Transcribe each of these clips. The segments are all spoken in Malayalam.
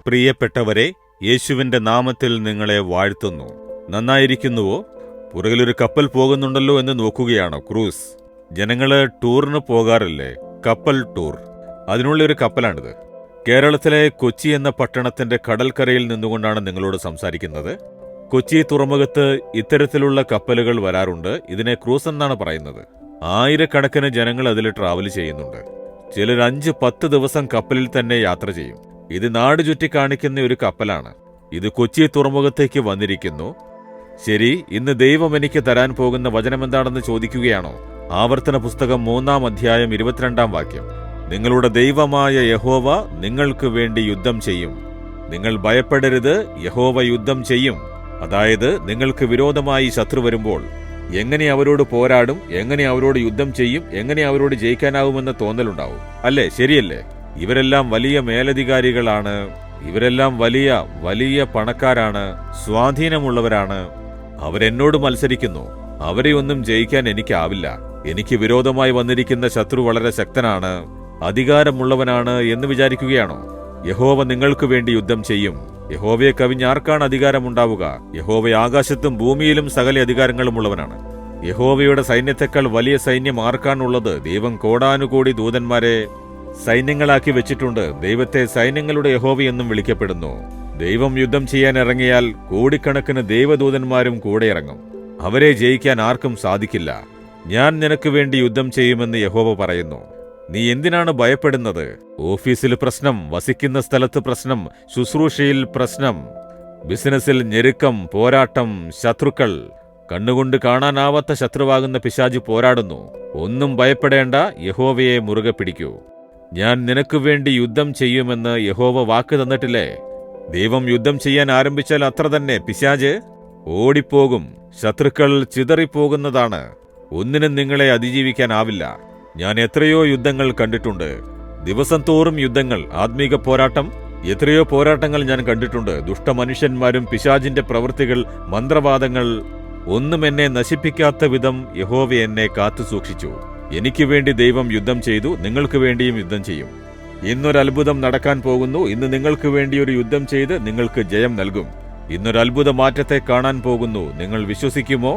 പ്രിയപ്പെട്ടവരെ, യേശുവിന്റെ നാമത്തിൽ നിങ്ങളെ വാഴ്ത്തുന്നു. നന്നായിരിക്കുന്നുവോ? പുറകിലൊരു കപ്പൽ പോകുന്നുണ്ടല്ലോ എന്ന് നോക്കുകയാണോ? ക്രൂസ്. ജനങ്ങള് ടൂറിന് പോകാറില്ലേ? കപ്പൽ ടൂർ. അതിനുള്ളൊരു കപ്പലാണിത്. കേരളത്തിലെ കൊച്ചി എന്ന പട്ടണത്തിന്റെ കടൽക്കരയിൽ നിന്നുകൊണ്ടാണ് നിങ്ങളോട് സംസാരിക്കുന്നത്. കൊച്ചി തുറമുഖത്ത് ഇത്തരത്തിലുള്ള കപ്പലുകൾ വരാറുണ്ട്. ഇതിനെ ക്രൂസ് എന്നാണ് പറയുന്നത്. ആയിരക്കണക്കിന് ജനങ്ങൾ അതിൽ ട്രാവൽ ചെയ്യുന്നുണ്ട്. ചിലർ 5-10 ദിവസം കപ്പലിൽ തന്നെ യാത്ര ചെയ്യും. ഇത് നാട് ചുറ്റി കാണിക്കുന്ന ഒരു കപ്പലാണ്. ഇത് കൊച്ചി തുറമുഖത്തേക്ക് വന്നിരിക്കുന്നു. ശരി, ഇന്ന് ദൈവം എനിക്ക് തരാൻ പോകുന്ന വചനമെന്താണെന്ന് ചോദിക്കുകയാണോ? ആവർത്തന പുസ്തകം 3-ാം അധ്യായം 22-ാം വാക്യം. നിങ്ങളുടെ ദൈവമായ യഹോവ നിങ്ങൾക്ക് വേണ്ടി യുദ്ധം ചെയ്യും. നിങ്ങൾ ഭയപ്പെടരുത്, യഹോവ യുദ്ധം ചെയ്യും. അതായത്, നിങ്ങൾക്ക് വിരോധമായി ശത്രു വരുമ്പോൾ എങ്ങനെ അവരോട് പോരാടും, എങ്ങനെ അവരോട് യുദ്ധം ചെയ്യും, എങ്ങനെ അവരോട് ജയിക്കാനാവുമെന്ന തോന്നലുണ്ടാവും. അല്ലേ? ശരിയല്ലേ? ഇവരെല്ലാം വലിയ മേലധികാരികളാണ്. ഇവരെല്ലാം വലിയ വലിയ പണക്കാരാണ്, സ്വാധീനമുള്ളവരാണ്. അവരെന്നോട് മത്സരിക്കുന്നു. അവരെ ഒന്നും ജയിക്കാൻ എനിക്കാവില്ല. എനിക്ക് വിരോധമായി വന്നിരിക്കുന്ന ശത്രു വളരെ ശക്തനാണ്, അധികാരമുള്ളവനാണ് എന്ന് വിചാരിക്കുകയാണോ? യഹോവ നിങ്ങൾക്ക് വേണ്ടി യുദ്ധം ചെയ്യും. യഹോവയെ കവിഞ്ഞാർക്കാണ് അധികാരമുണ്ടാവുക? യഹോവ ആകാശത്തും ഭൂമിയിലും സകല അധികാരങ്ങളുമുള്ളവനാണ്. യഹോവയുടെ സൈന്യത്തെക്കാൾ വലിയ സൈന്യം ആർക്കാണുള്ളത്? ദൈവം കോടാനുകോടി ദൂതന്മാരെ സൈന്യങ്ങളാക്കി വെച്ചിട്ടുണ്ട്. ദൈവത്തെ സൈന്യങ്ങളുടെ യഹോവയെന്നും വിളിക്കപ്പെടുന്നു. ദൈവം യുദ്ധം ചെയ്യാൻ ഇറങ്ങിയാൽ കോടിക്കണക്കിന് ദൈവദൂതന്മാരും കൂടെ ഇറങ്ങും. അവരെ ജയിക്കാൻ ആർക്കും സാധിക്കില്ല. ഞാൻ നിനക്ക് വേണ്ടി യുദ്ധം ചെയ്യുമെന്ന് യഹോവ പറയുന്നു. നീ എന്തിനാണ് ഭയപ്പെടുന്നത്? ഓഫീസിൽ പ്രശ്നം, വസിക്കുന്ന സ്ഥലത്ത് പ്രശ്നം, ശുശ്രൂഷയിൽ പ്രശ്നം, ബിസിനസ്സിൽ ഞെരുക്കം, പോരാട്ടം, ശത്രുക്കൾ. കണ്ണുകൊണ്ട് കാണാനാവാത്ത ശത്രുവാകുന്ന പിശാച് പോരാടുന്നു. ഒന്നും ഭയപ്പെടേണ്ട, യഹോവയെ മുറുകെ പിടിക്കൂ. ഞാൻ നിനക്ക് വേണ്ടി യുദ്ധം ചെയ്യുമെന്ന് യഹോവ വാക്ക് തന്നിട്ടില്ലേ? ദൈവം യുദ്ധം ചെയ്യാൻ ആരംഭിച്ചാൽ അത്ര തന്നെ പിശാച് ഓടിപ്പോകും. ശത്രുക്കൾ ചിതറിപ്പോകുന്നതാണ്. ഒന്നിനും നിങ്ങളെ അതിജീവിക്കാനാവില്ല. ഞാൻ എത്രയോ യുദ്ധങ്ങൾ കണ്ടിട്ടുണ്ട്. ദിവസം തോറും യുദ്ധങ്ങൾ, ആത്മീക പോരാട്ടം. എത്രയോ പോരാട്ടങ്ങൾ ഞാൻ കണ്ടിട്ടുണ്ട്. ദുഷ്ടമനുഷ്യന്മാരും പിശാചിന്റെ പ്രവൃത്തികൾ, മന്ത്രവാദങ്ങൾ. ഒന്നും എന്നെ നശിപ്പിക്കാത്ത വിധം യഹോവ എന്നെ കാത്തു സൂക്ഷിച്ചു. എനിക്ക് വേണ്ടി ദൈവം യുദ്ധം ചെയ്തു. നിങ്ങൾക്ക് വേണ്ടിയും യുദ്ധം ചെയ്യും. ഇന്നൊരത്ഭുതം നടക്കാൻ പോകുന്നു. ഇന്ന് നിങ്ങൾക്ക് വേണ്ടി ഒരു യുദ്ധം ചെയ്ത് നിങ്ങൾക്ക് ജയം നൽകും. ഇന്നൊരത്ഭുത മാറ്റത്തെ കാണാൻ പോകുന്നു. നിങ്ങൾ വിശ്വസിക്കുമോ?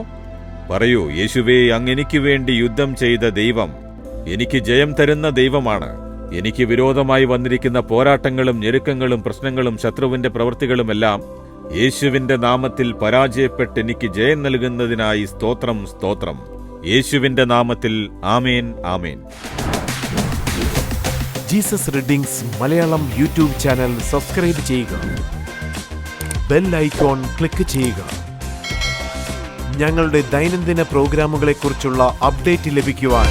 പറയൂ, യേശുവേ, അങ്ങ് എനിക്ക് വേണ്ടി യുദ്ധം ചെയ്ത ദൈവം എനിക്ക് ജയം തരുന്ന ദൈവമാണ്. എനിക്ക് വിരോധമായി വന്നിരിക്കുന്ന പോരാട്ടങ്ങളും ഞെരുക്കങ്ങളും പ്രശ്നങ്ങളും ശത്രുവിന്റെ പ്രവൃത്തികളുമെല്ലാം യേശുവിന്റെ നാമത്തിൽ പരാജയപ്പെട്ട് എനിക്ക് ജയം നൽകുന്നതിനായി സ്തോത്രം, സ്തോത്രം. യേശുവിന്റെ നാമത്തിൽ ആമേൻ, ആമേൻ. Jesus readings Malayalam YouTube channel subscribe ചെയ്യുക. ബെൽ ഐക്കോൺ ക്ലിക്ക് ചെയ്യുക. ഞങ്ങളുടെ ദൈനംദിന പ്രോഗ്രാമുകളെക്കുറിച്ചുള്ള അപ്ഡേറ്റ് ലഭിക്കുവാൻ